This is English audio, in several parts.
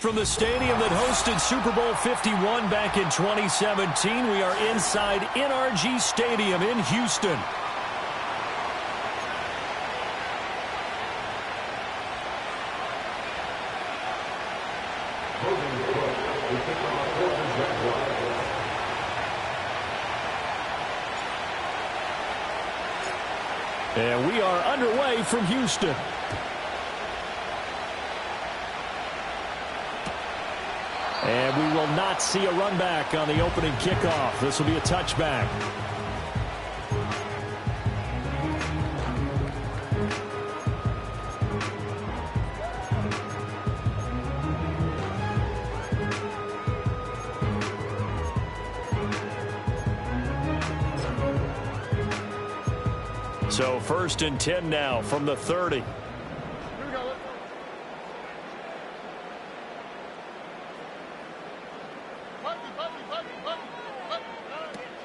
From the stadium that hosted Super Bowl 51 back in 2017, we are inside NRG Stadium in Houston. And we are underway from Houston. And we will not see a run back on the opening kickoff. This will be a touchback. So 1st and 10 now from the 30.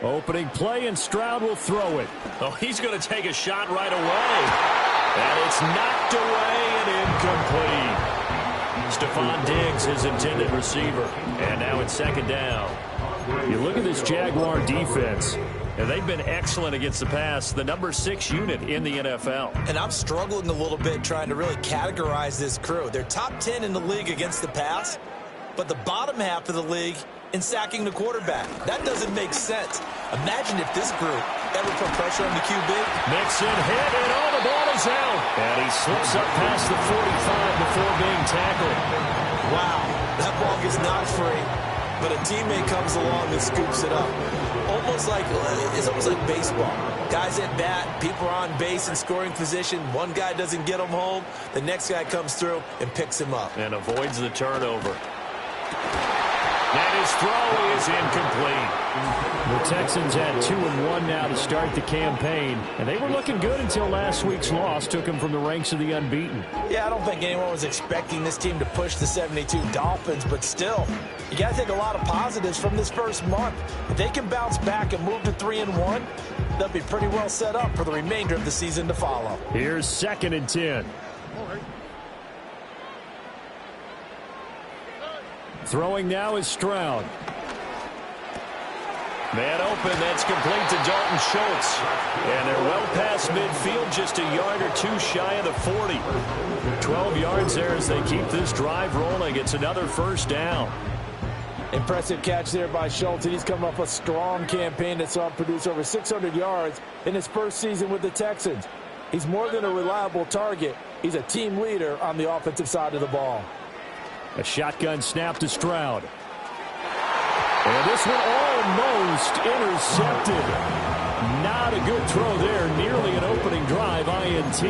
Opening play, and Stroud will throw it. Oh, he's going to take a shot right away. And it's knocked away and incomplete. Stephon Diggs, his intended receiver. And now it's 2nd down. You look at this Jaguar defense, and they've been excellent against the pass, the number 6 unit in the NFL. And I'm struggling a little bit trying to really categorize this crew. They're top 10 in the league against the pass, but the bottom half of the league in sacking the quarterback. That doesn't make sense. Imagine if this group ever put pressure on the QB. Mixon hit, and all the ball is out. And he slips up past the 45 before being tackled. Wow, that ball gets knocked free, but a teammate comes along and scoops it up. It's almost like baseball. Guys at bat, people are on base in scoring position. One guy doesn't get him home. The next guy comes through and picks him up. And avoids the turnover. And his throw is incomplete. The Texans had 2-1 now to start the campaign, and they were looking good until last week's loss took them from the ranks of the unbeaten. Yeah, I don't think anyone was expecting this team to push the 72 Dolphins, but still, you got to take a lot of positives from this first month. If they can bounce back and move to 3-1, they'll be pretty well set up for the remainder of the season to follow. Here's 2nd and 10. Throwing now is Stroud. Man open, that's complete to Dalton Schultz. And they're well past midfield, just a yard or two shy of the 40. 12 yards there as they keep this drive rolling. It's another 1st down. Impressive catch there by Schultz. He's come off a strong campaign that saw him produce over 600 yards in his first season with the Texans. He's more than a reliable target. He's a team leader on the offensive side of the ball. A shotgun snap to Stroud. And this one almost intercepted. Not a good throw there. Nearly an opening drive INT.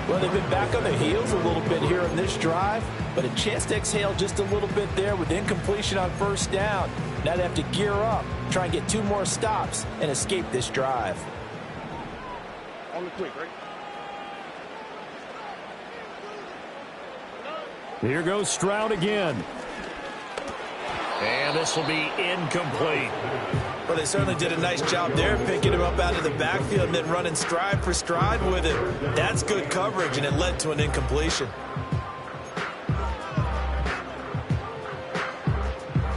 Well, they've been back on their heels a little bit here in this drive, but a chance to exhale just a little bit there with incompletion on first down. Now they have to gear up, try and get 2 more stops, and escape this drive. On the quick, right? Here goes Stroud again. And this will be incomplete. Well, they certainly did a nice job there, picking him up out of the backfield and then running stride for stride with him. That's good coverage, and it led to an incompletion.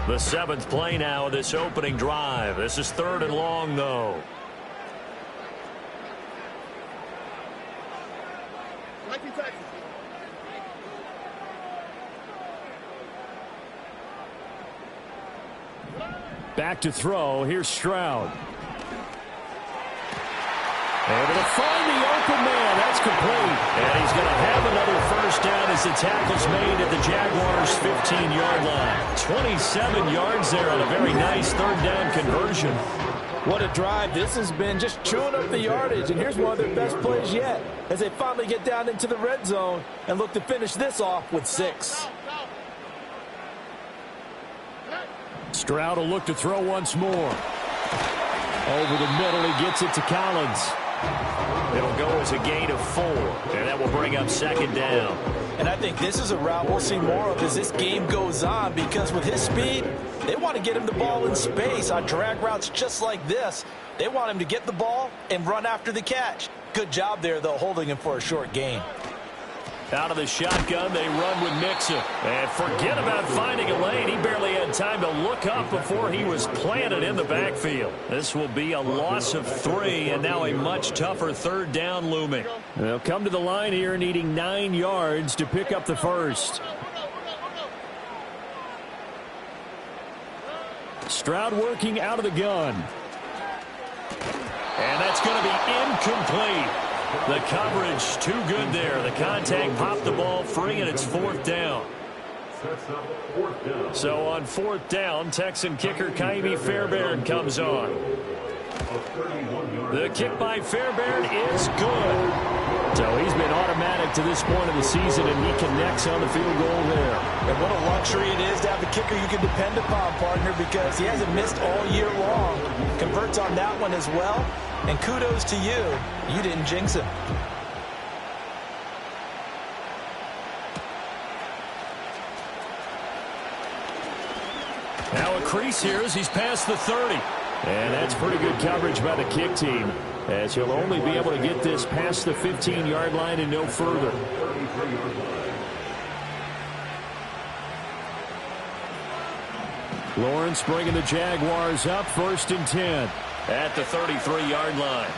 The 7th play now of this opening drive. This is 3rd and long, though. Back to throw. Here's Stroud. Able to find the open man. That's complete. And he's going to have another first down as the tackle's made at the Jaguars' 15-yard line. 27 yards there on a very nice 3rd down conversion. What a drive. This has been just chewing up the yardage. And here's one of their best plays yet as they finally get down into the red zone and look to finish this off with 6. Stroud will look to throw once more. Over the middle, he gets it to Collins. It'll go as a gain of 4, and that will bring up 2nd down. And I think this is a route we'll see more of as this game goes on, because with his speed, they want to get him the ball in space on drag routes just like this. They want him to get the ball and run after the catch. Good job there, though, holding him for a short gain. Out of the shotgun, they run with Mixon. And forget about finding a lane. He barely had time to look up before he was planted in the backfield. This will be a loss of 3, and now a much tougher 3rd down looming. They'll come to the line here needing 9 yards to pick up the first. Stroud working out of the gun. And that's going to be incomplete. The coverage too good there. The contact popped the ball free, and it's 4th down. So on 4th down, Texan kicker Kaimi Fairbairn comes on. The kick by Fairbairn is good. So he's been automatic to this point of the season, and he connects on the field goal there. And what a luxury it is to have a kicker you can depend upon, partner, because he hasn't missed all year long. Converts on that one as well. And kudos to you. You didn't jinx him. Now a crease here as he's past the 30. And that's pretty good coverage by the kick team, as he'll only be able to get this past the 15-yard line and no further. Lawrence bringing the Jaguars up 1st and 10 at the 33-yard line.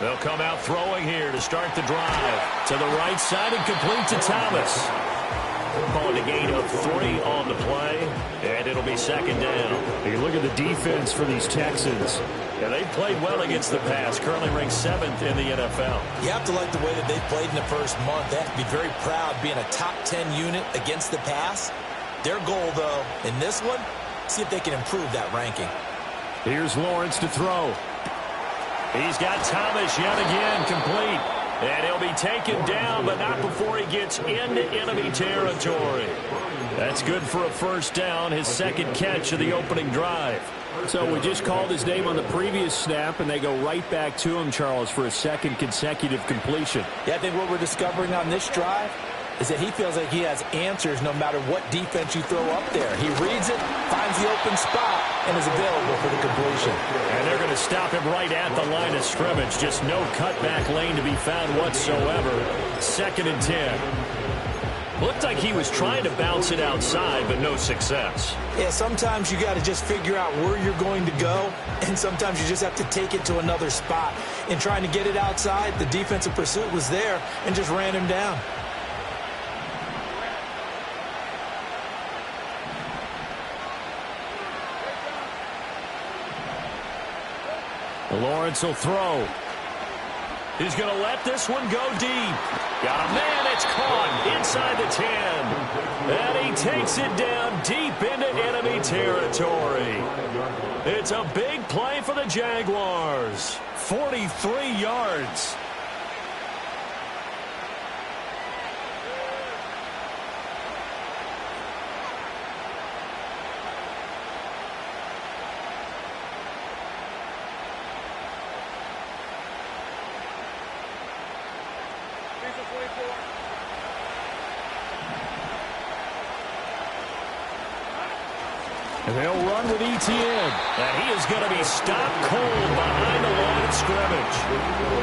They'll come out throwing here to start the drive. To the right side and complete to Thomas. Calling a gain of 3 on the play, and it'll be 2nd down. You look at the defense for these Texans. Yeah, they've played well against the pass, currently ranked 7th in the NFL. You have to like the way that they've played in the first month. They have to be very proud being a top 10 unit against the pass. Their goal, though, in this one, see if they can improve that ranking. Here's Lawrence to throw. He's got Thomas yet again complete. And he'll be taken down, but not before he gets into enemy territory. That's good for a first down, his 2nd catch of the opening drive. So we just called his name on the previous snap, and they go right back to him, Charles, for a 2nd consecutive completion. Yeah, I think what we're discovering on this drive is that he feels like he has answers no matter what defense you throw up there. He reads it, finds the open spot, and is available for the completion. And they're going to stop him right at the line of scrimmage. Just no cutback lane to be found whatsoever. 2nd and 10. Looked like he was trying to bounce it outside, but no success. Yeah, sometimes you got to just figure out where you're going to go, and sometimes you just have to take it to another spot. In trying to get it outside, the defensive pursuit was there and just ran him down. Lawrence will throw. He's going to let this one go deep. Got a man. It's caught inside the 10. And he takes it down deep into enemy territory. It's a big play for the Jaguars. 43 yards. And they'll run with Etienne. And he is going to be stopped cold behind the line of scrimmage.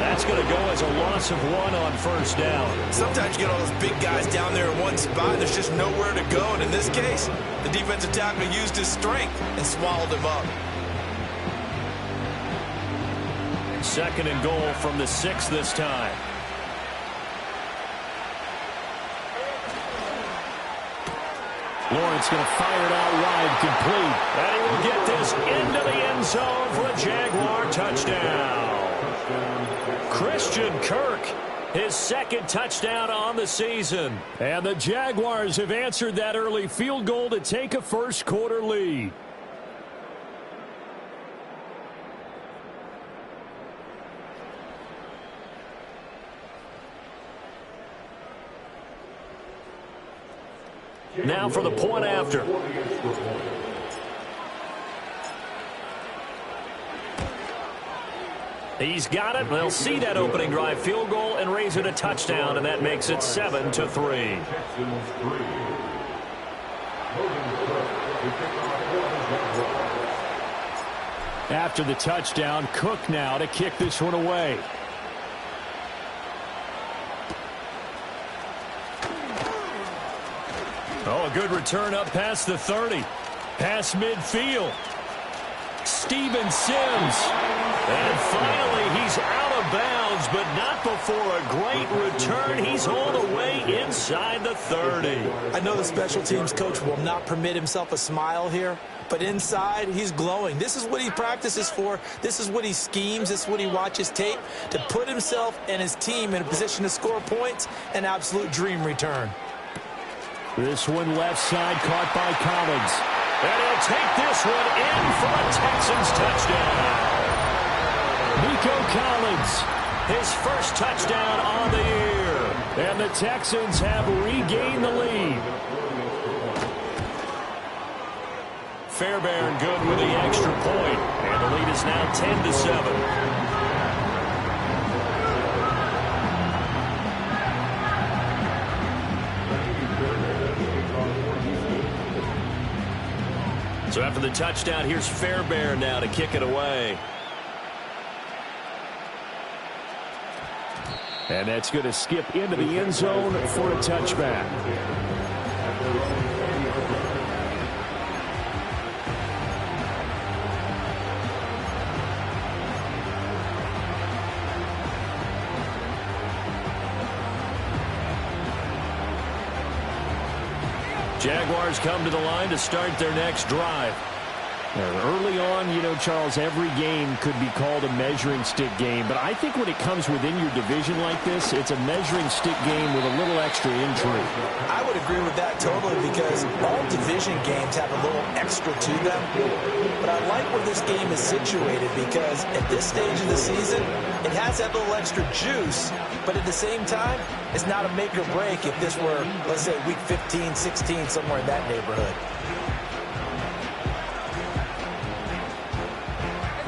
That's going to go as a loss of 1 on first down. Sometimes you get all those big guys down there in one spot, and there's just nowhere to go. And in this case, the defensive tackle used his strength and swallowed him up. 2nd and goal from the 6 this time. Lawrence going to fire it out wide, complete. And he will get this into the end zone for a Jaguar touchdown. Christian Kirk, his 2nd touchdown on the season. And the Jaguars have answered that early field goal to take a first quarter lead. Now for the point after. He's got it. They'll see that opening drive field goal and raise it a touchdown, and that makes it 7-3. After the touchdown, Cook now to kick this one away. Oh, a good return up past the 30. Past midfield. Steven Sims. And finally, he's out of bounds, but not before a great return. He's all the way inside the 30. I know the special teams coach will not permit himself a smile here, but inside, he's glowing. This is what he practices for. This is what he schemes. This is what he watches tape to put himself and his team in a position to score points. An absolute dream return. This one left side caught by Collins. And he'll take this one in for a Texans touchdown. Nico Collins, his first touchdown on the year. And the Texans have regained the lead. Fairbairn good with the extra point. And the lead is now 10-7. So after the touchdown, here's Fairbairn now to kick it away. And that's going to skip into the end zone for a touchback. Jaguars come to the line to start their next drive. Early on, you know, Charles, every game could be called a measuring stick game. But I think when it comes within your division like this, it's a measuring stick game with a little extra intrigue. I would agree with that totally because all division games have a little extra to them. But I like where this game is situated because at this stage of the season, it has that little extra juice. But at the same time, it's not a make or break if this were, let's say, week 15, 16, somewhere in that neighborhood.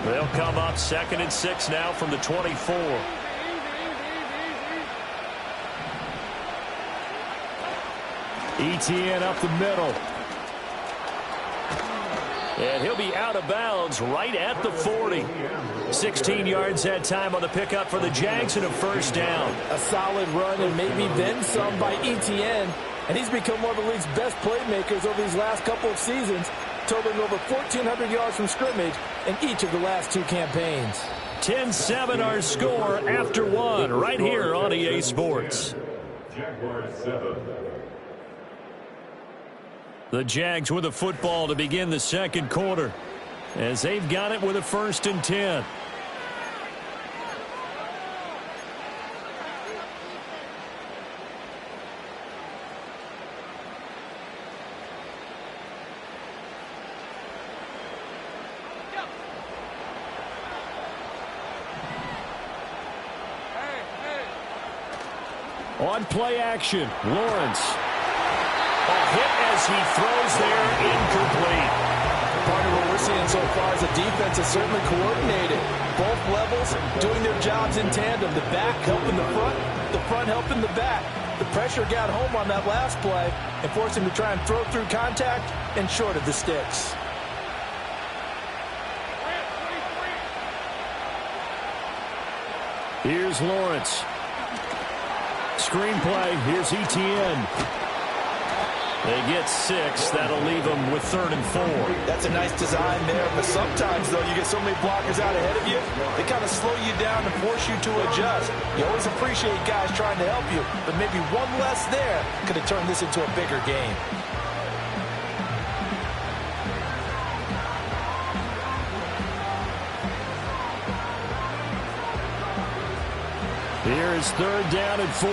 They'll come up 2nd and 6 now from the 24. Etienne up the middle. And he'll be out of bounds right at the 40. 16 yards that time on the pickup for the Jags and a first down. A solid run and maybe then some by Etienne. and he's become one of the league's best playmakers over these last couple of seasons, totaling over 1,400 yards from scrimmage in each of the last 2 campaigns. 10-7 our score after 1 right here on EA Sports. The Jags with the football to begin the second quarter as they've got it with a 1st and 10. On play action, Lawrence. A hit as he throws there, incomplete. Part of what we're seeing so far is the defense is certainly coordinated. Both levels doing their jobs in tandem. The back helping the front helping the back. The pressure got home on that last play and forced him to try and throw through contact and short of the sticks. Here's Lawrence. Screenplay, here's Etienne. They get 6. That'll leave them with 3rd and 4. That's a nice design there, but sometimes, though, you get so many blockers out ahead of you, they kind of slow you down and force you to adjust. You always appreciate guys trying to help you, but maybe one less there could have turned this into a bigger game. Here's 3rd down and 4.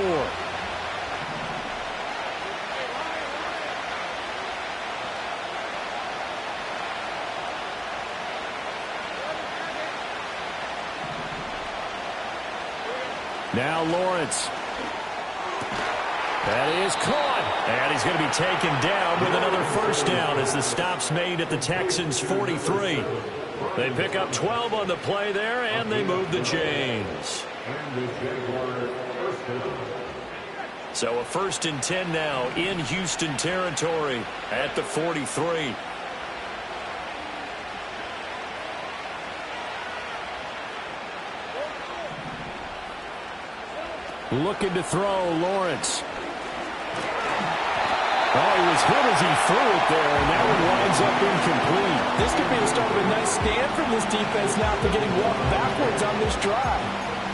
Now Lawrence. That is caught. And he's going to be taken down with another 1st down as the stop's made at the Texans' 43. They pick up 12 on the play there, and they move the chains. So a 1st and 10 now in Houston territory at the 43. Looking to throw, Lawrence. Oh, he was hit as he threw it there, and that one winds up incomplete. This could be the start of a nice stand from this defense now for getting walked backwards on this drive.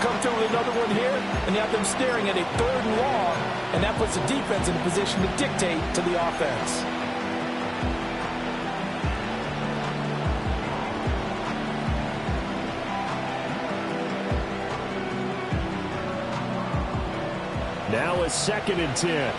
Come through with another one here, and you have them staring at a 3rd and long, and that puts the defense in a position to dictate to the offense. Now a 2nd and 10.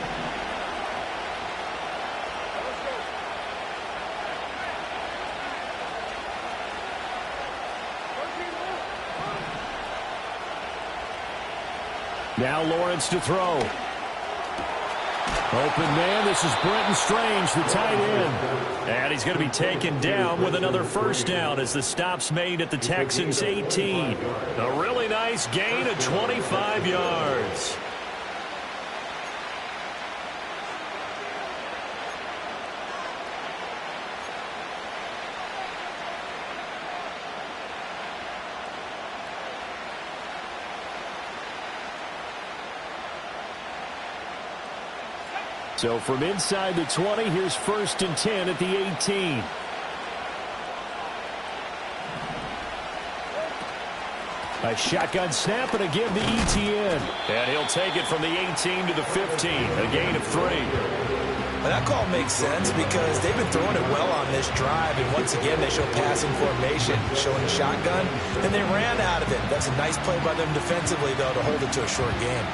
Now Lawrence to throw. Open man, this is Brenton Strange, the tight end. And he's going to be taken down with another 1st down as the stop's made at the Texans' 18. A really nice gain of 25 yards. So from inside the 20, here's 1st and 10 at the 18. A shotgun snap and a give to Etienne. And he'll take it from the 18 to the 15, a gain of 3. Well, that call makes sense because they've been throwing it well on this drive, and once again they show passing formation, showing shotgun, and they ran out of it. That's a nice play by them defensively, though, to hold it to a short game.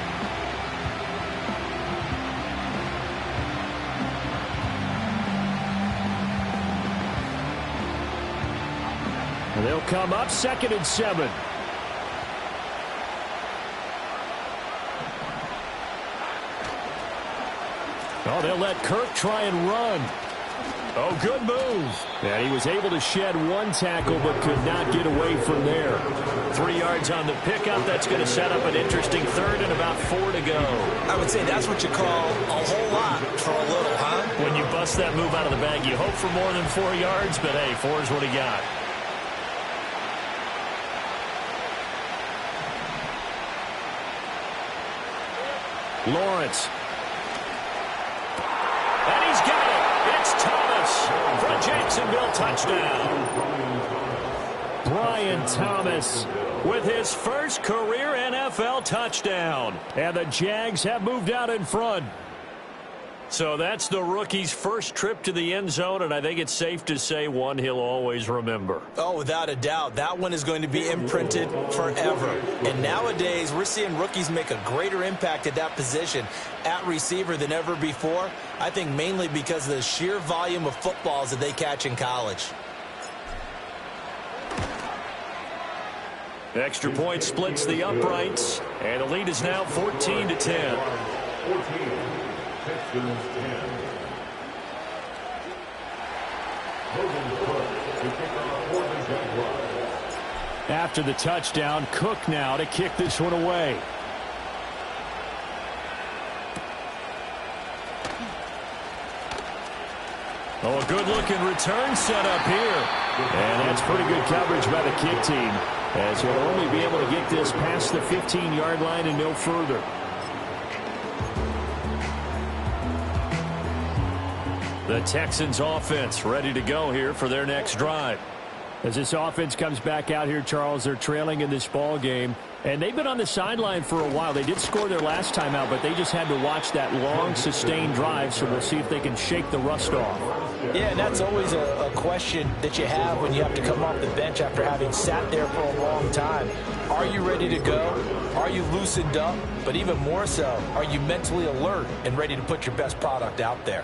And they'll come up 2nd and 7. Oh, they'll let Kirk try and run. Oh, good move. And he was able to shed one tackle but could not get away from there. 3 yards on the pickup. That's going to set up an interesting 3rd and about 4 to go. I would say that's what you call a whole lot for a little, huh? When you bust that move out of the bag, you hope for more than 4 yards, but hey, 4 is what he got. Lawrence. Jacksonville touchdown. Brian Thomas with his first career NFL touchdown. And the Jags have moved out in front. So that's the rookie's first trip to the end zone, and I think it's safe to say one he'll always remember. Oh, without a doubt. That one is going to be imprinted forever. And nowadays, we're seeing rookies make a greater impact at that position at receiver than ever before. I think mainly because of the sheer volume of footballs that they catch in college. Extra point splits the uprights, and the lead is now 14-10. After the touchdown, Cook now to kick this one away. Oh, a good-looking return set up here. And that's pretty good coverage by the kick team, as he'll only be able to get this past the 15-yard line and no further. The Texans offense ready to go here for their next drive. As this offense comes back out here, Charles, they're trailing in this ball game, and they've been on the sideline for a while. They did score their last time out, but they just had to watch that long, sustained drive, so we'll see if they can shake the rust off. Yeah, and that's always a question that you have when you have to come off the bench after having sat there for a long time. Are you ready to go? Are you loosened up? But even more so, are you mentally alert and ready to put your best product out there?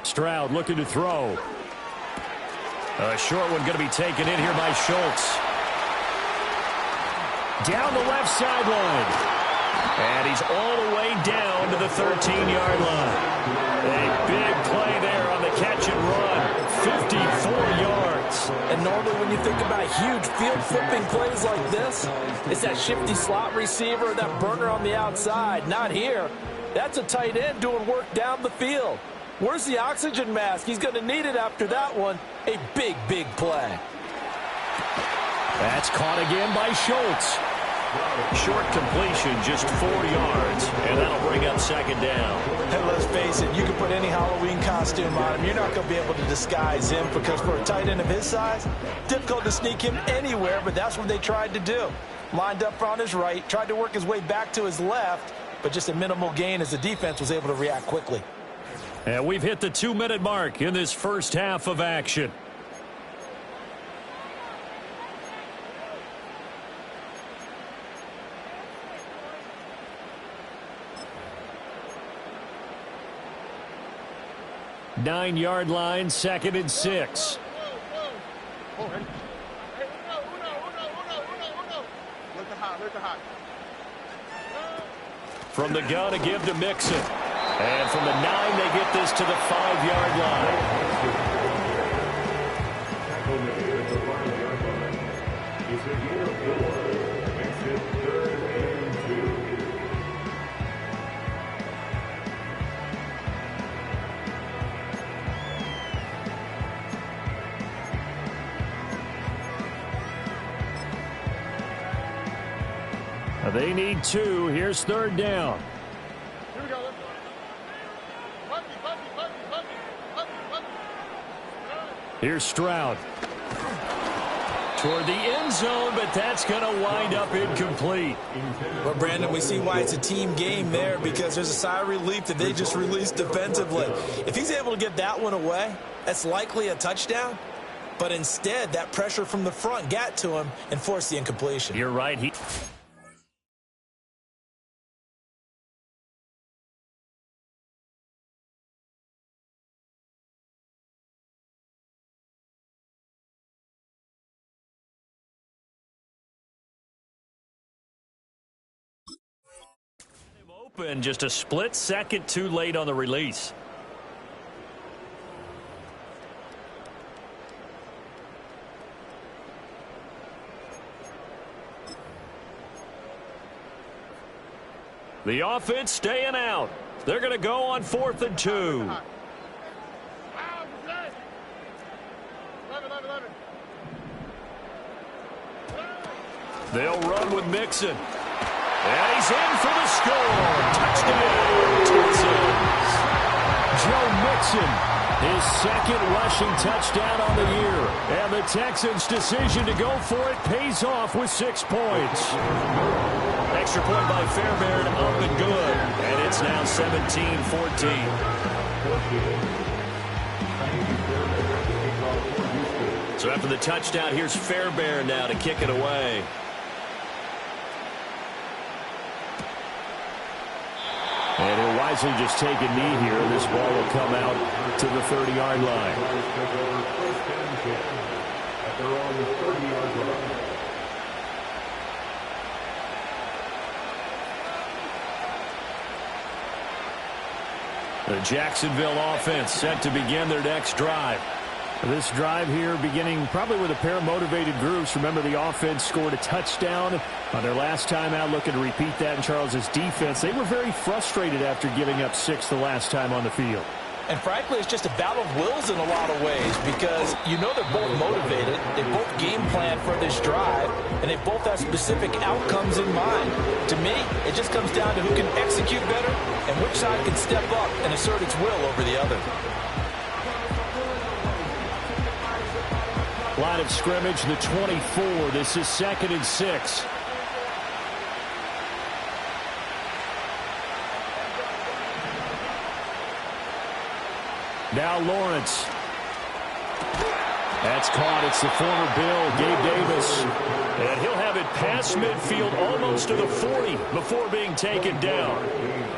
Stroud looking to throw. A short one going to be taken in here by Schultz. Down the left sideline. And he's all the way down to the 13-yard line. A big play there on the catch and run. 54 yards. And normally when you think about huge field-flipping plays like this, it's that shifty slot receiver, that burner on the outside. Not here. That's a tight end doing work down the field. Where's the oxygen mask? He's going to need it after that one. A big, big play. That's caught again by Schultz. Short completion, just 4 yards, and that'll bring up second down. And let's face it, you can put any Halloween costume on him. You're not going to be able to disguise him because for a tight end of his size, difficult to sneak him anywhere, but that's what they tried to do. Lined up on his right, tried to work his way back to his left, but just a minimal gain as the defense was able to react quickly. And we've hit the 2-minute mark in this first half of action. Nine-yard line, 2nd and 6. From the gun to give to Mixon. And from the 9, they get this to the 5-yard line. They need 2. Here's 3rd down. Here we go. Here's Stroud. Toward the end zone, but that's going to wind up incomplete. Well, Brandon, we see why it's a team game there because there's a sigh of relief that they just released defensively. If he's able to get that one away, that's likely a touchdown. But instead, that pressure from the front got to him and forced the incompletion. You're right. Open, just a split second too late on the release. The offense staying out. They're going to go on 4th and 2. They'll run with Mixon. And he's in for the score. Touchdown, Jackson, his second rushing touchdown on the year. And the Texans' decision to go for it pays off with 6 points. Extra point by Fairbairn, up and good. And it's now 17-14. So after the touchdown, here's Fairbairn now to kick it away. And he'll wisely just take a knee here. This ball will come out to the 30-yard line. The Jacksonville offense set to begin their next drive. This drive here beginning probably with a pair of motivated groups. Remember, the offense scored a touchdown on their last time out, looking to repeat that in Charles's defense. They were very frustrated after giving up 6 the last time on the field. And frankly, it's just a battle of wills in a lot of ways because you know they're both motivated. They both game plan for this drive, and they both have specific outcomes in mind. To me, it just comes down to who can execute better and which side can step up and assert its will over the other. Line of scrimmage, the 24. This is 2nd and 6. Now Lawrence. That's caught. It's the former Bill, Gabe Davis. And he'll have it past midfield almost to the 40 before being taken down.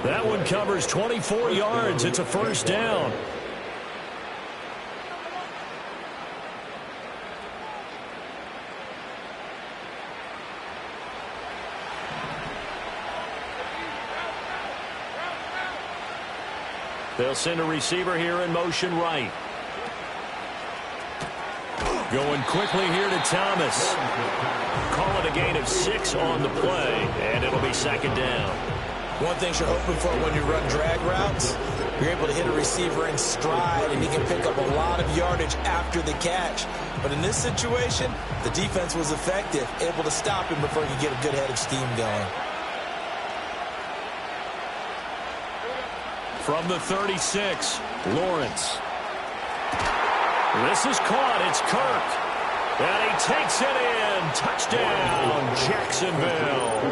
That one covers 24 yards. It's a first down. They'll send a receiver here in motion right. Going quickly here to Thomas. Call it a gain of 6 on the play, and it'll be 2nd down. One thing you're hoping for when you run drag routes, you're able to hit a receiver in stride, and he can pick up a lot of yardage after the catch. But in this situation, the defense was effective, able to stop him before he could get a good head of steam going. From the 36, Lawrence. This is caught. It's Kirk. And he takes it in. Touchdown, Jacksonville.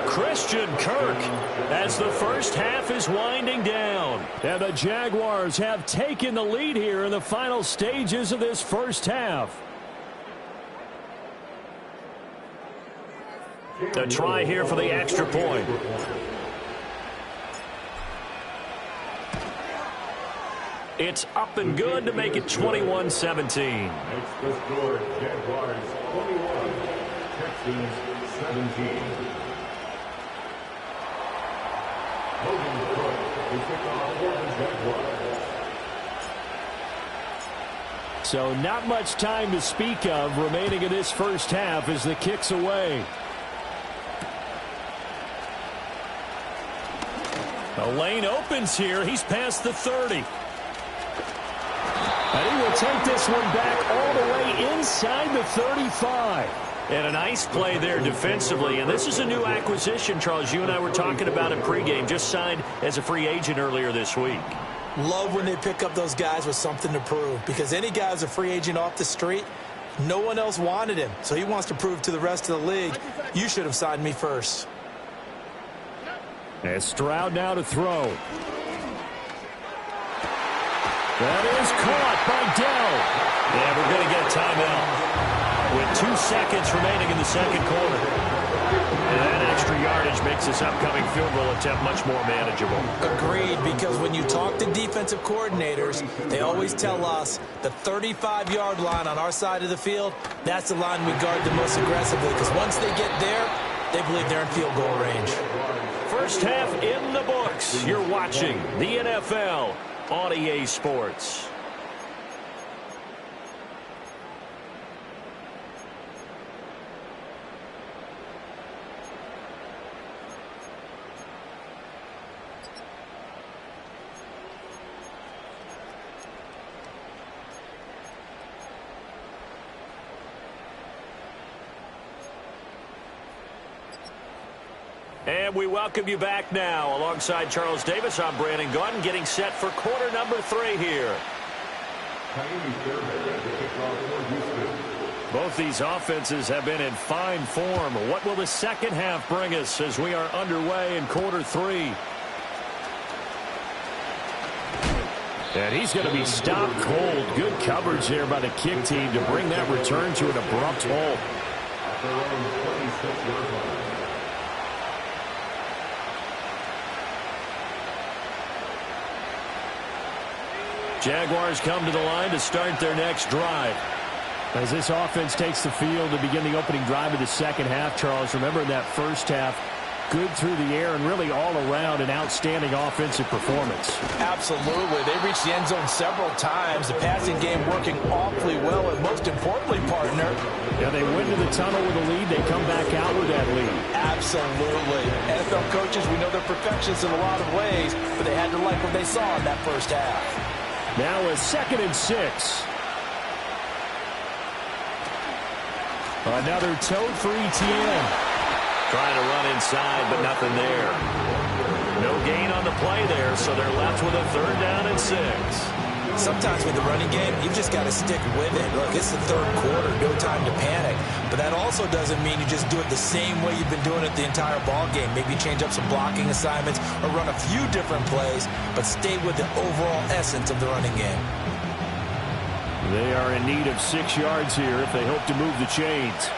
Christian Kirk as the first half is winding down. And the Jaguars have taken the lead here in the final stages of this first half. A try here for the extra point. It's up and good to make it 21-17. It's the score, Jaguars 21, Texans 17. Logan Cook is kickoff for the Jaguars. So not much time to speak of remaining in this first half as the kick's away. The lane opens here. He's past the 30. And he will take this one back all the way inside the 35. And a nice play there defensively. And this is a new acquisition, Charles. You and I were talking about it pregame. Just signed as a free agent earlier this week. Love when they pick up those guys with something to prove. Because any guy who's a free agent off the street, no one else wanted him. So he wants to prove to the rest of the league, you should have signed me first. And Stroud now to throw. That is caught by Dell. Yeah, we're going to get a timeout with 2 seconds remaining in the second quarter. And that extra yardage makes this upcoming field goal attempt much more manageable. Agreed, because when you talk to defensive coordinators, they always tell us the 35-yard line on our side of the field, that's the line we guard the most aggressively, because once they get there, they believe they're in field goal range. First half in the books. You're watching the NFL on EA Sports. And we welcome you back now. Alongside Charles Davis, I'm Brandon Gaudin, getting set for quarter number 3 here. Both these offenses have been in fine form. What will the second half bring us as we are underway in quarter 3? And he's going to be stopped cold. Good coverage there by the kick team to bring that return to an abrupt halt. Jaguars come to the line to start their next drive. As this offense takes the field to begin the opening drive of the second half, Charles, remember in that first half, good through the air and really all around an outstanding offensive performance. Absolutely. They reached the end zone several times. The passing game working awfully well, and most importantly, partner. Yeah, they went to the tunnel with a lead. They come back out with that lead. Absolutely. NFL coaches, we know they're perfectionists in a lot of ways, but they had to like what they saw in that first half. Now a 2nd and 6. Another tote for ETN. Trying to run inside, but nothing there. No gain on the play there, so they're left with a 3rd down and 6. Sometimes with the running game, you've just got to stick with it. Look, it's the 3rd quarter, no time to panic. But that also doesn't mean you just do it the same way you've been doing it the entire ball game. Maybe change up some blocking assignments or run a few different plays, but stay with the overall essence of the running game. They are in need of 6 yards here if they hope to move the chains.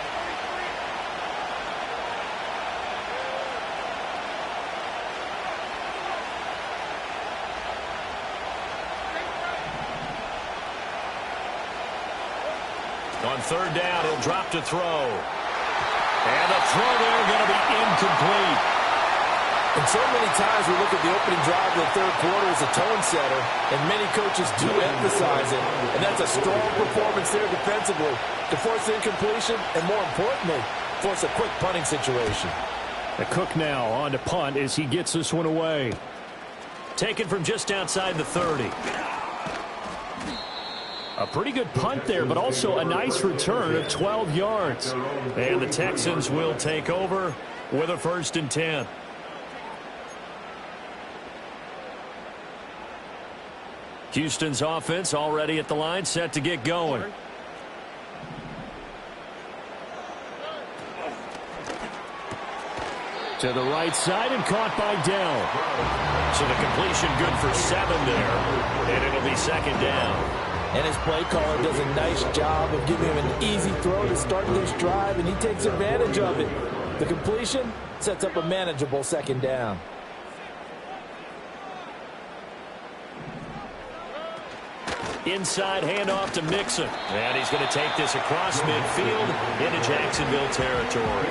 On 3rd down, he'll drop to throw. And the throw there going to be incomplete. And so many times we look at the opening drive of the 3rd quarter as a tone setter, and many coaches do emphasize it. And that's a strong performance there defensively to force incompletion and, more importantly, force a quick punting situation. The Cook now on to punt as he gets this one away. Taken from just outside the 30. A pretty good punt there, but also a nice return of 12 yards. And the Texans will take over with a 1st and 10. Houston's offense already at the line, set to get going. To the right side and caught by Dell. So the completion good for 7 there. And it'll be 2nd down. And his play caller does a nice job of giving him an easy throw to start this drive, and he takes advantage of it. The completion sets up a manageable 2nd down. Inside handoff to Mixon. And he's going to take this across midfield into Jacksonville territory.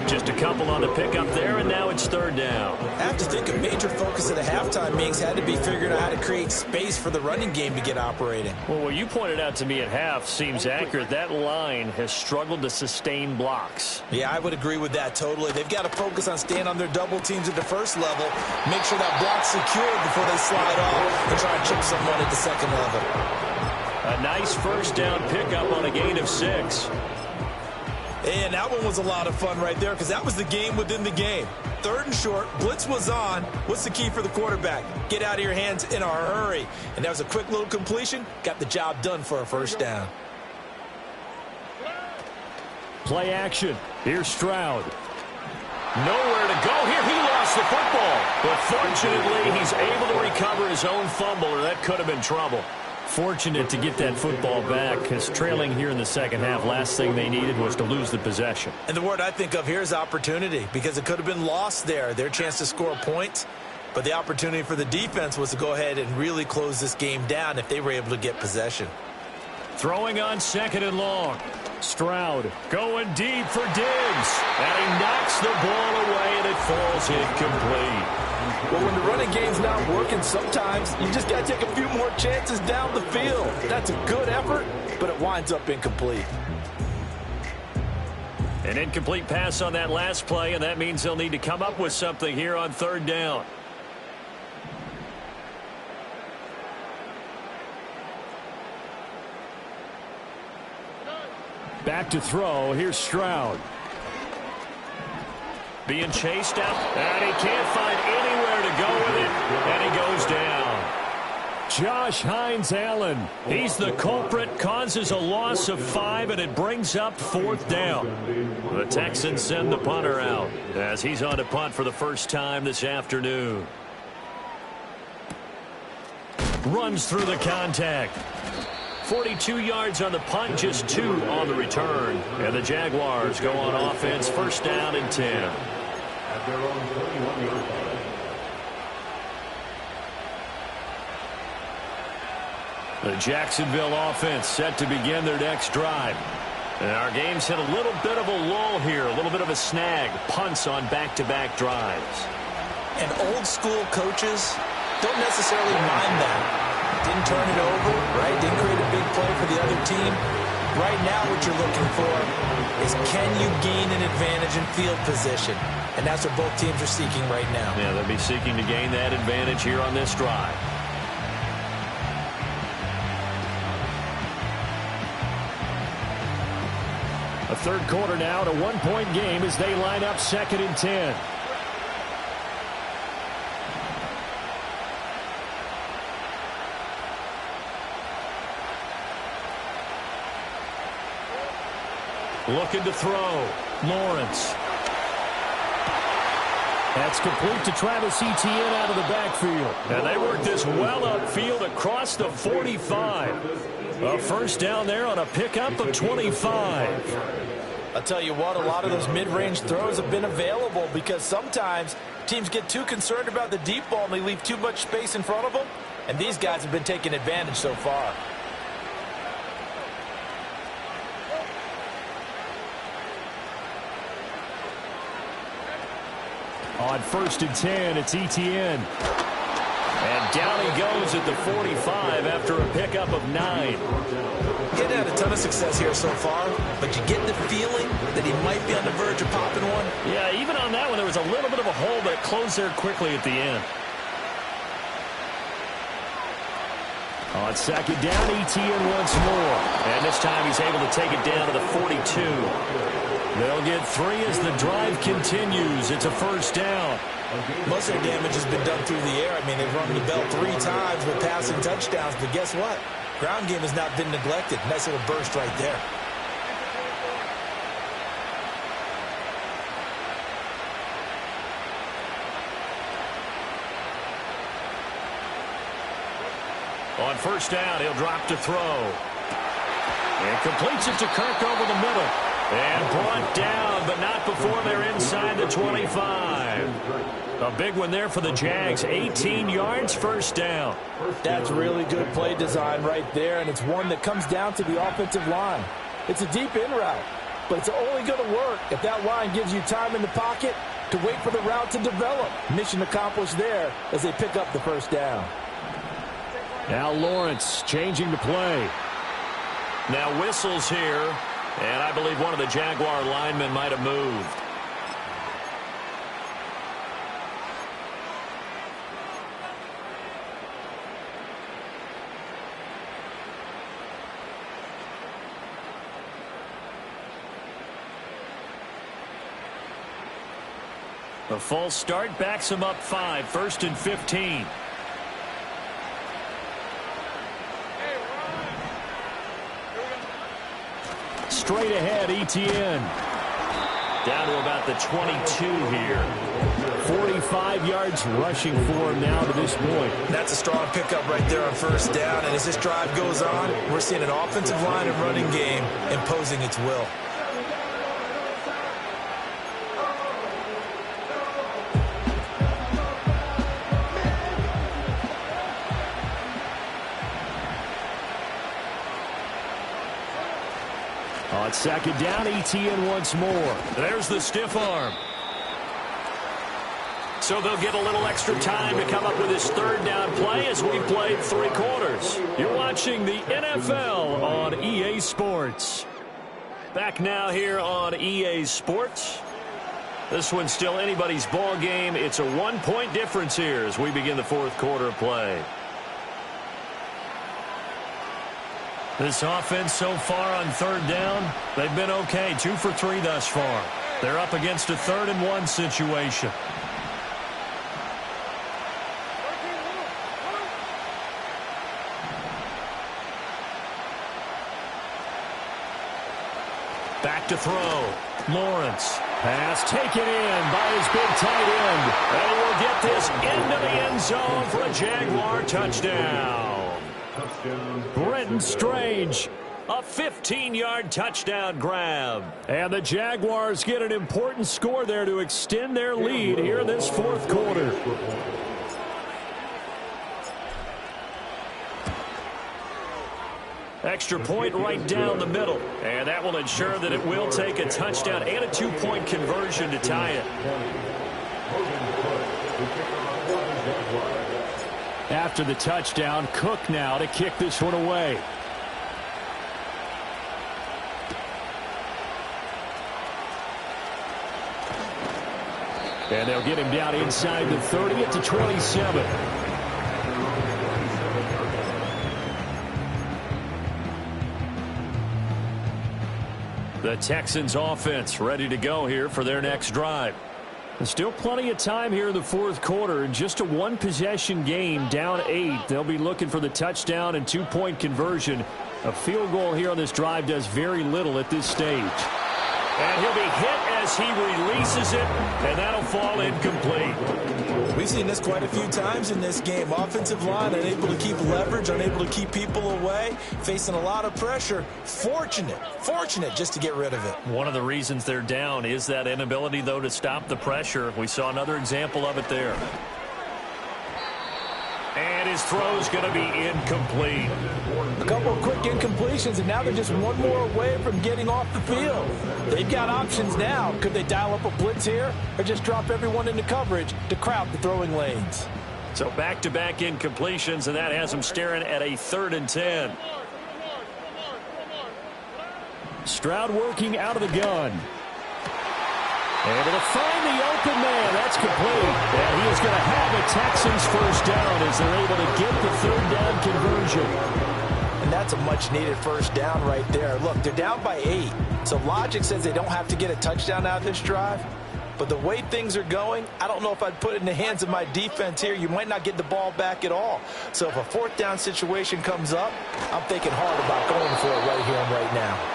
Just a couple on the pickup there, and now it's 3rd down. I have to think a major focus of the halftime meetings had to be figuring out how to create space for the running game to get operating. Well, what you pointed out to me at half seems accurate. That line has struggled to sustain blocks. Yeah, I would agree with that totally. They've got to focus on staying on their double teams at the 1st level, make sure that block's secured before they slide off and try and chip someone at the 2nd level. A nice 1st down pickup on a gain of 6. And that one was a lot of fun right there because that was the game within the game. 3rd and short, blitz was on. What's the key for the quarterback? Get out of your hands in a hurry. And that was a quick little completion. Got the job done for a 1st down. Play action. Here's Stroud. Nowhere to go here. He lost the football. But fortunately, he's able to recover his own fumble, or that could have been trouble. Fortunate to get that football back, because trailing here in the 2nd half, last thing they needed was to lose the possession. And the word I think of here is opportunity, because it could have been lost there, their chance to score points. But the opportunity for the defense was to go ahead and really close this game down if they were able to get possession. Throwing on 2nd and long. Stroud going deep for Diggs. And he knocks the ball away, and it falls incomplete. Well, when the running game's not working, sometimes you just got to take a few more chances down the field. That's a good effort, but it winds up incomplete. An incomplete pass on that last play, and that means they'll need to come up with something here on 3rd down. Back to throw. Here's Stroud. Being chased out, and he can't find anywhere to go with it, and he goes down. Josh Hines Allen, he's the culprit, causes a loss of 5, and it brings up 4th down. The Texans send the punter out as he's on to punt for the first time this afternoon. Runs through the contact. 42 yards on the punt, just 2 on the return. And the Jaguars go on offense, first down and 10. At their own 31-yard line. The Jacksonville offense set to begin their next drive. And our game's hit a little bit of a lull here, a little bit of a snag. Punts on back-to-back drives. And old-school coaches don't necessarily mind that. Didn't turn it over, right? Didn't create a big play for the other team. Right now what you're looking for is can you gain an advantage in field position? And that's what both teams are seeking right now. Yeah, they'll be seeking to gain that advantage here on this drive. A third quarter now, at a one-point game as they line up 2nd and 10. Looking to throw. Lawrence. That's complete to Travis Etienne out of the backfield. And they work this well upfield across the 45. A first down there on a pickup of 25. I'll tell you what, a lot of those mid-range throws have been available because sometimes teams get too concerned about the deep ball and they leave too much space in front of them. And these guys have been taking advantage so far. On 1st and 10, it's Etienne. And down he goes at the 45 after a pickup of 9. He hadn't had a ton of success here so far, but you get the feeling that he might be on the verge of popping one. Yeah, even on that one, there was a little bit of a hole, but it closed there quickly at the end. On 2nd down, Etienne once more. And this time he's able to take it down to the 42. They'll get 3 as the drive continues. It's a first down. Most of their damage has been done through the air. I mean, they've rung the bell 3 times with passing touchdowns, but guess what? Ground game has not been neglected. Nice little burst right there. On first down, he'll drop to throw. And completes it to Kirk over the middle. And brought down, but not before they're inside the 25. A big one there for the Jags. 18 yards, first down. That's really good play design right there, and it's one that comes down to the offensive line. It's a deep in route, but it's only going to work if that line gives you time in the pocket to wait for the route to develop. Mission accomplished there as they pick up the first down. Now Lawrence changing the play. Now whistles here, and I believe one of the Jaguar linemen might have moved. A false start backs him up 5, 1st and 15. Straight ahead, Etienne. Down to about the 22 here. 45 yards rushing for him now to this point. That's a strong pickup right there on first down. And as this drive goes on, we're seeing an offensive line and running game imposing its will. On 2nd down, Etienne once more. There's the stiff arm. So they'll get a little extra time to come up with his 3rd down play as we played 3 quarters. You're watching the NFL on EA Sports. Back now here on EA Sports. This one's still anybody's ball game. It's a 1-point difference here as we begin the 4th quarter of play. This offense so far on 3rd down, they've been okay. 2 for 3 thus far. They're up against a 3rd and 1 situation. Back to throw. Lawrence. Pass taken in by his big tight end. And he will get this into the end zone for a Jaguar touchdown. Brenton Strange. A 15-yard touchdown grab. And the Jaguars get an important score there to extend their lead here in this 4th quarter. Extra point right down the middle. And that will ensure that it will take a touchdown and a 2-point conversion to tie it. After the touchdown, Cook now to kick this one away. And they'll get him down inside the 30 at the 27. The Texans offense ready to go here for their next drive. There's still plenty of time here in the 4th quarter. Just a 1-possession game, down 8. They'll be looking for the touchdown and 2-point conversion. A field goal here on this drive does very little at this stage. And he'll be hit as he releases it, and that'll fall incomplete. We've seen this quite a few times in this game. Offensive line unable to keep leverage, unable to keep people away, facing a lot of pressure. Fortunate just to get rid of it. One of the reasons they're down is that inability, though, to stop the pressure. We saw another example of it there. And his throw's going to be incomplete. A couple of quick incompletions, and now they're just one more away from getting off the field. They've got options now. Could they dial up a blitz here or just drop everyone into coverage to crowd the throwing lanes? So back-to-back incompletions, and that has them staring at a 3rd and 10. Stroud working out of the gun. Able to find the open man. That's complete. And he is going to have a Texans first down as they're able to get the 3rd down conversion. And that's a much-needed first down right there. Look, they're down by 8. So logic says they don't have to get a touchdown out of this drive. But the way things are going, I don't know if I'd put it in the hands of my defense here. You might not get the ball back at all. So if a 4th down situation comes up, I'm thinking hard about going for it right here and right now.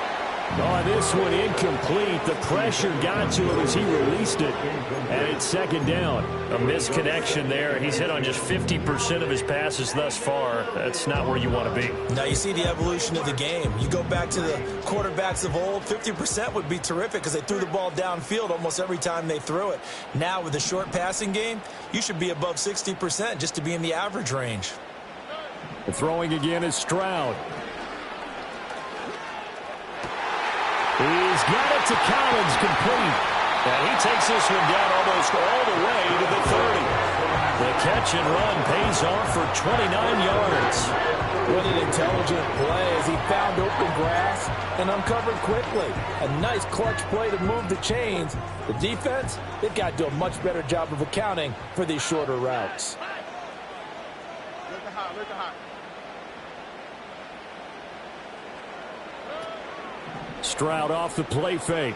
Oh, this one incomplete. The pressure got to him as he released it. And it's 2nd down. A misconnection there. He's hit on just 50% of his passes thus far. That's not where you want to be. Now you see the evolution of the game. You go back to the quarterbacks of old, 50% would be terrific because they threw the ball downfield almost every time they threw it. Now with the short passing game, you should be above 60% just to be in the average range. The throwing again is Stroud. He's got it to Collins, complete. And he takes this one down almost all the way to the 30. The catch and run pays off for 29 yards. What an intelligent play as he found open grass and uncovered quickly. A nice clutch play to move the chains. The defense, they've got to do a much better job of accounting for these shorter routes. Stroud off the play fake.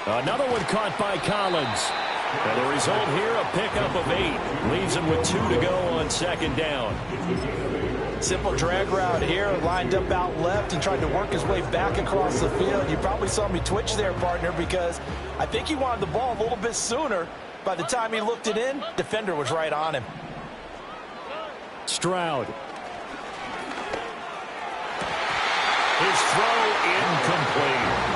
Another one caught by Collins. And the result here, a pickup of 8. Leaves him with 2 to go on 2nd down. Simple drag route here, lined up out left and tried to work his way back across the field. You probably saw me twitch there, partner, because I think he wanted the ball a little bit sooner. By the time he looked it in, defender was right on him. Stroud. His throw incomplete.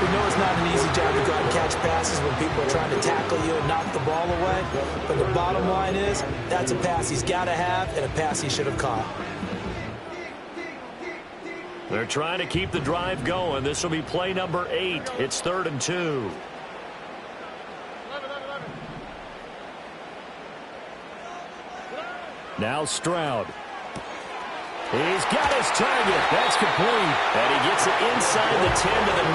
We know it's not an easy job to go out and catch passes when people are trying to tackle you and knock the ball away. But the bottom line is, that's a pass he's got to have and a pass he should have caught. They're trying to keep the drive going. This will be play number 8. It's 3rd and 2. Now Stroud. He's got his target. That's complete. And he gets it inside the 10 to the 9.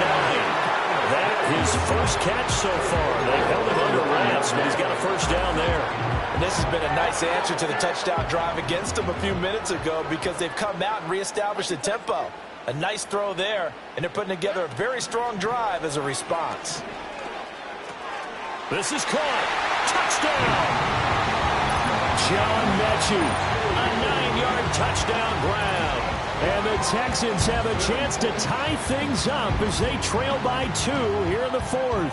That his first catch so far. They held him under wraps, but he's got a first down there. And this has been a nice answer to the touchdown drive against them a few minutes ago because they've come out and reestablished the tempo. A nice throw there, and they're putting together a very strong drive as a response. This is caught. Touchdown! John Mechie, a 9-yard touchdown grab. And the Texans have a chance to tie things up as they trail by 2 here in the 4th.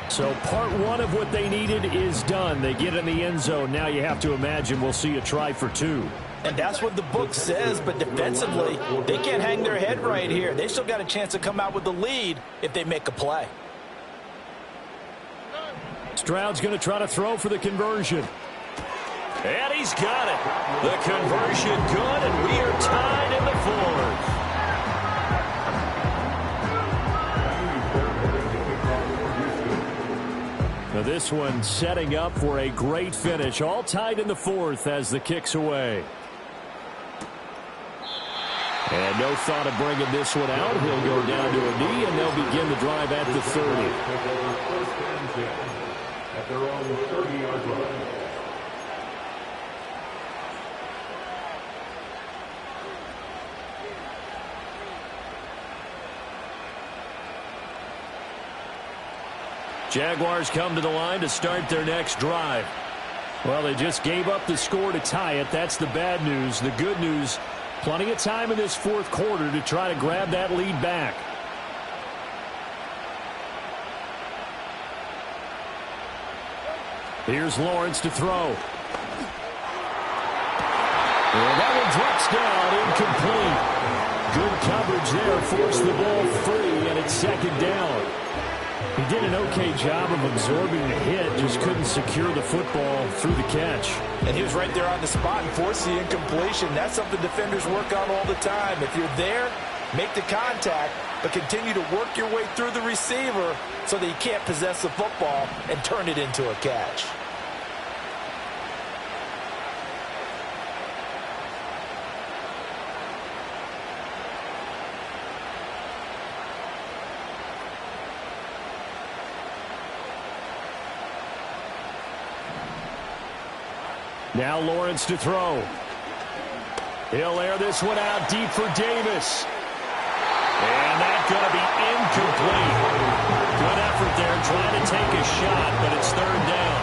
So part 1 of what they needed is done. They get in the end zone. Now you have to imagine we'll see a try for 2. And that's what the book says, but defensively, they can't hang their head right here. They still got a chance to come out with the lead if they make a play. Stroud's going to try to throw for the conversion. And he's got it. The conversion good, and we are tied in the 4th. Now this one setting up for a great finish. All tied in the 4th as the kick's away. And no thought of bringing this one out. He'll go down to a knee, and they'll begin the drive at the 30. At their own 30-yard line. Jaguars come to the line to start their next drive. Well, they just gave up the score to tie it. That's the bad news. The good news, plenty of time in this 4th quarter to try to grab that lead back. Here's Lawrence to throw. And that one drops down, incomplete. Good coverage there, forced the ball free, and it's 2nd down. He did an okay job of absorbing the hit, just couldn't secure the football through the catch. And he was right there on the spot and forced the incompletion. That's something defenders work on all the time. If you're there, make the contact, but continue to work your way through the receiver so that you can't possess the football and turn it into a catch. Now Lawrence to throw. He'll air this one out deep for Davis. And that's going to be incomplete. Good effort there trying to take a shot, but it's 3rd down.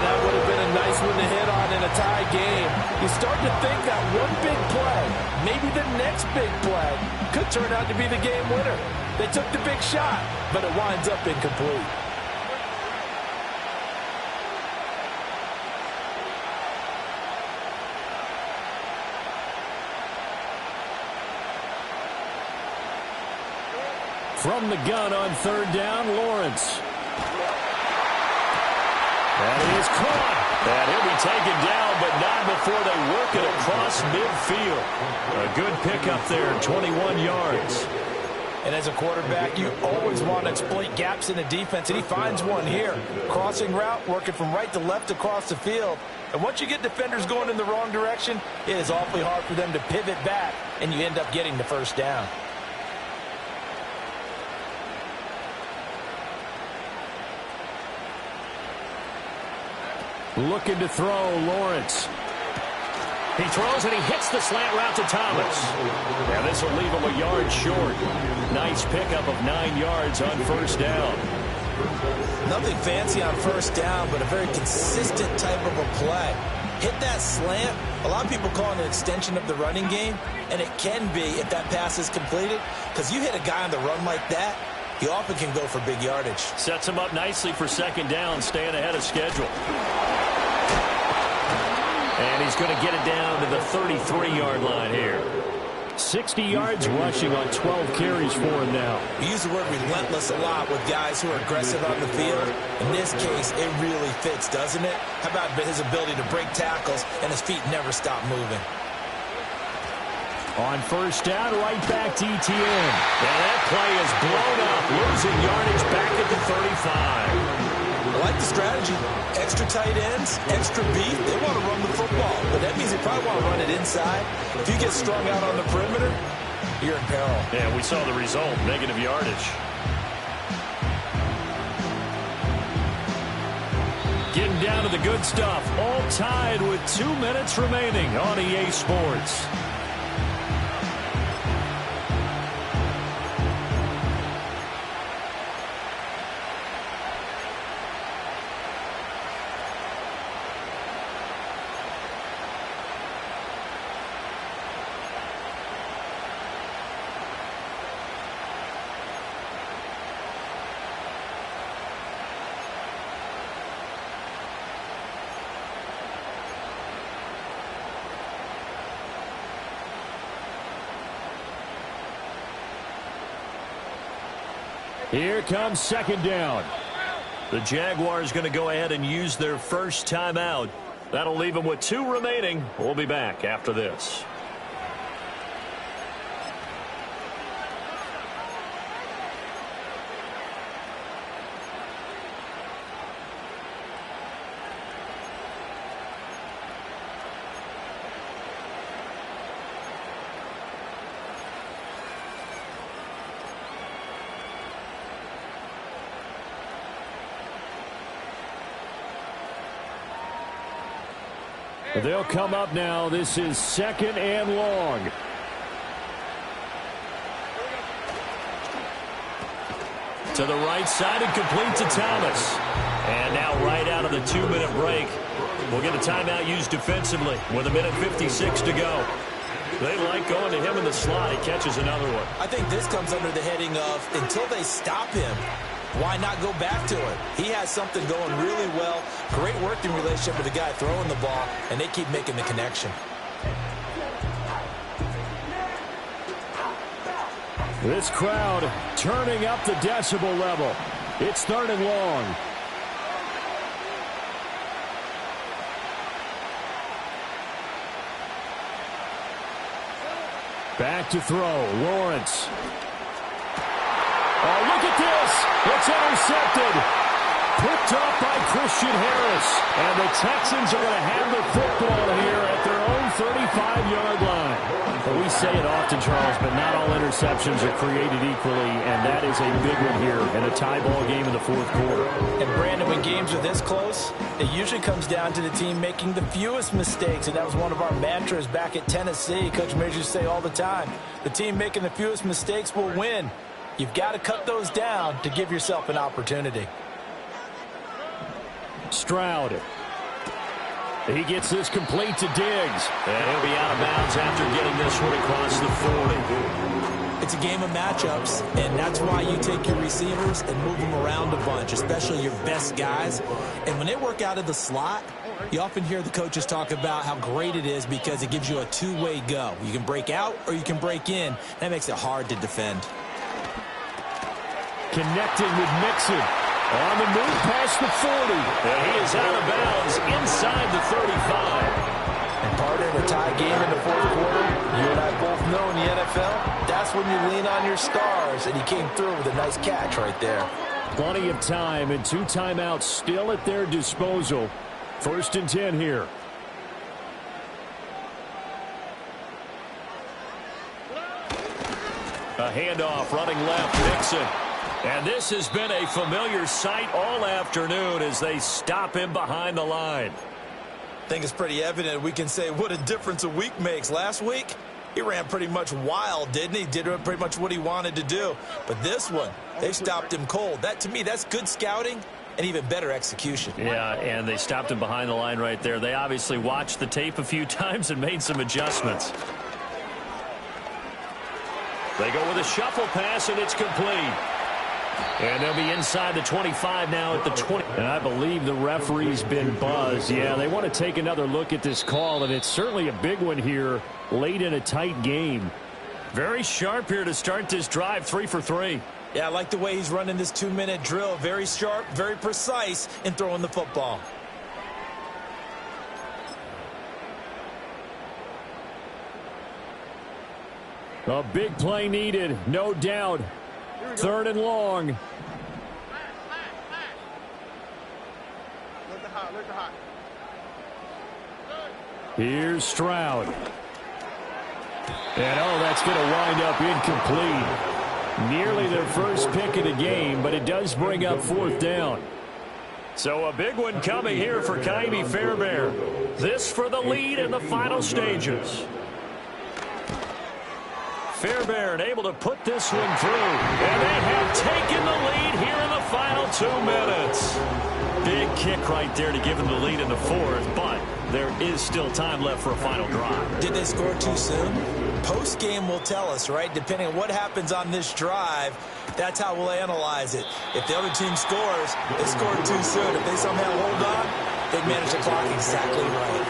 That would have been a nice one to hit on in a tie game. You start to think that one big play, maybe the next big play, could turn out to be the game winner. They took the big shot, but it winds up incomplete. From the gun on 3rd down, Lawrence. And he is caught. And he'll be taken down, but not before they work it across midfield. A good pickup there, 21 yards. And as a quarterback, you always want to exploit gaps in the defense, and he finds one here. Crossing route, working from right to left across the field. And once you get defenders going in the wrong direction, it is awfully hard for them to pivot back, and you end up getting the 1st down. Looking to throw, Lawrence. He throws and he hits the slant route to Thomas. Now this will leave him a yard short. Nice pickup of 9 yards on 1st down. Nothing fancy on 1st down, but a very consistent type of a play. Hit that slant. A lot of people call it an extension of the running game, and it can be if that pass is completed, because you hit a guy on the run like that, he often can go for big yardage. Sets him up nicely for 2nd down, staying ahead of schedule. And he's going to get it down to the 33-yard line here. 60 yards rushing on 12 carries for him now. We use the word relentless a lot with guys who are aggressive on the field. In this case, it really fits, doesn't it? How about his ability to break tackles and his feet never stop moving? On 1st down, right back to ETN. And that play is blown up, losing yardage back at the 35. I like the strategy. Extra tight ends, extra beef. They want to run the football, but that means they probably want to run it inside. If you get strung out on the perimeter, you're in peril. Yeah, we saw the result, negative yardage. Getting down to the good stuff. All tied with 2 minutes remaining on EA Sports. Here comes second down. The Jaguars going to go ahead and use their first timeout. That'll leave them with 2 remaining. We'll be back after this. They'll come up now. This is second and long. To the right side and complete to Thomas. And now right out of the 2-minute break, we'll get a timeout used defensively with 1:56 to go. They like going to him in the slot. He catches another one. I think this comes under the heading of until they stop him, why not go back to it? He has something going really well. Great working relationship with the guy throwing the ball, and they keep making the connection. This crowd turning up the decibel level. It's third and long. Back to throw. Lawrence. Oh, look at this. It's intercepted. Picked off by Christian Harris. And the Texans are going to have the football here at their own 35-yard line. Well, we say it often, Charles, but not all interceptions are created equally, and that is a big one here in a tie ball game in the fourth quarter. And, Brandon, when games are this close, it usually comes down to the team making the fewest mistakes, and that was one of our mantras back at Tennessee. Coach Mears used to say all the time, the team making the fewest mistakes will win. You've got to cut those down to give yourself an opportunity. Stroud. He gets this complete to Diggs. And he'll be out of bounds after getting this one across the 40. It's a game of matchups, and that's why you take your receivers and move them around a bunch, especially your best guys. And when they work out of the slot, you often hear the coaches talk about how great it is because it gives you a two-way go. You can break out or you can break in. That makes it hard to defend. Connecting with Mixon. On the move past the 40. And he is out of bounds inside the 35. And part of a tie game in the fourth quarter, you and I both know in the NFL, that's when you lean on your stars, and he came through with a nice catch right there. Plenty of time and 2 timeouts still at their disposal. First and 10 here. A handoff running left, Nixon. And this has been a familiar sight all afternoon as they stop him behind the line. I think it's pretty evident. We can say what a difference a week makes. Last week, he ran pretty much wild, didn't he? Did pretty much what he wanted to do. But this one, they stopped him cold. That, to me, that's good scouting and even better execution. Yeah, and they stopped him behind the line right there. They obviously watched the tape a few times and made some adjustments. They go with a shuffle pass, and it's complete. And they'll be inside the 25 now at the 20. And I believe the referee's been buzzed. Yeah, they want to take another look at this call, and it's certainly a big one here late in a tight game. Very sharp here to start this drive, 3 for 3. Yeah, I like the way he's running this 2-minute drill. Very sharp, very precise in throwing the football. A big play needed, no doubt. Third and long. Look hot, look hot. Here's Stroud. And, oh, that's going to wind up incomplete. Nearly their first pick of the game, but it does bring up fourth down. So a big one coming here for Ka'imi Fairbairn. This for the lead in the final stages. Fairbairn able to put this one through. And they have taken the lead here in the final 2 minutes. Big kick right there to give them the lead in the fourth, but there is still time left for a final drive. Did they score too soon? Post-game will tell us, right? Depending on what happens on this drive, that's how we'll analyze it. If the other team scores, they scored too soon. If they somehow hold on, they manage the clock exactly right.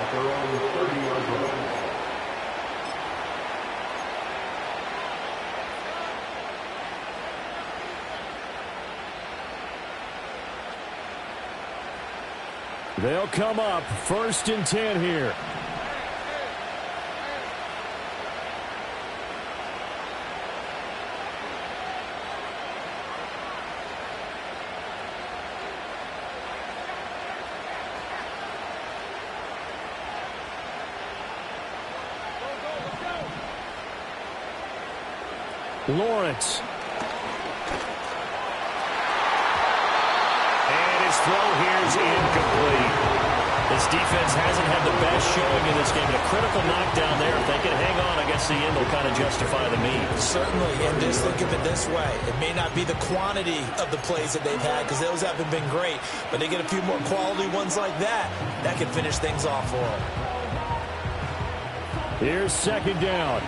At their own 30-yard line. They'll come up 1st and 10 here. Lawrence. And his throw here is incomplete. This defense hasn't had the best showing in this game, but a critical knockdown there. If they can hang on, I guess the end will kind of justify the means. Certainly, and just think of it this way. It may not be the quantity of the plays that they've had because those haven't been great, but they get a few more quality ones like that, that can finish things off for them. Here's 2nd down.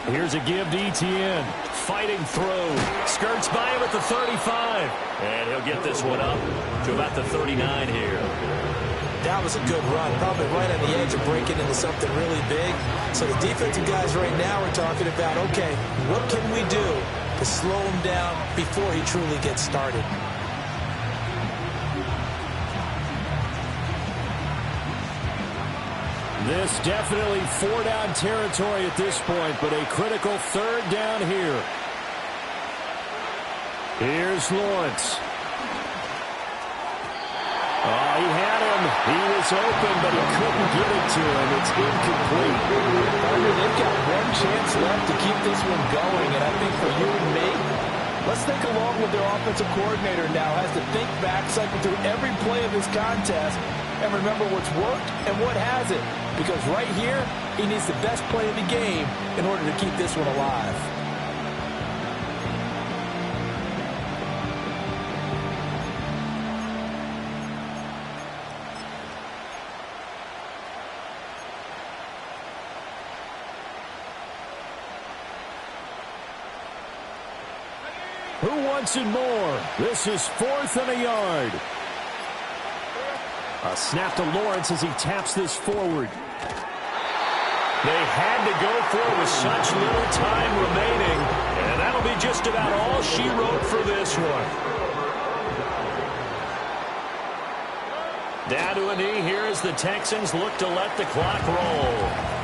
Here's a give to Etienne. Fighting through. Skirts by him at the 35. And he'll get this one up to about the 39 here. That was a good run. Probably right on the edge of breaking into something really big. So the defensive guys right now are talking about, okay, what can we do to slow him down before he truly gets started? This definitely 4-down territory at this point, but a critical 3rd down here. Here's Lawrence. Oh, he had him. He was open, but he couldn't get it to him. It's incomplete. They've got one chance left to keep this one going, and I think for you and me, let's think along with their offensive coordinator now. Has to think back, cycle through every play of this contest, and remember what's worked and what hasn't. Because right here, he needs the best play of the game in order to keep this one alive. Who wants it more? This is 4th and a yard. A snap to Lawrence as he taps this forward. They had to go for it with such little time remaining, and that'll be just about all she wrote for this one. Down to a knee here as the Texans look to let the clock roll.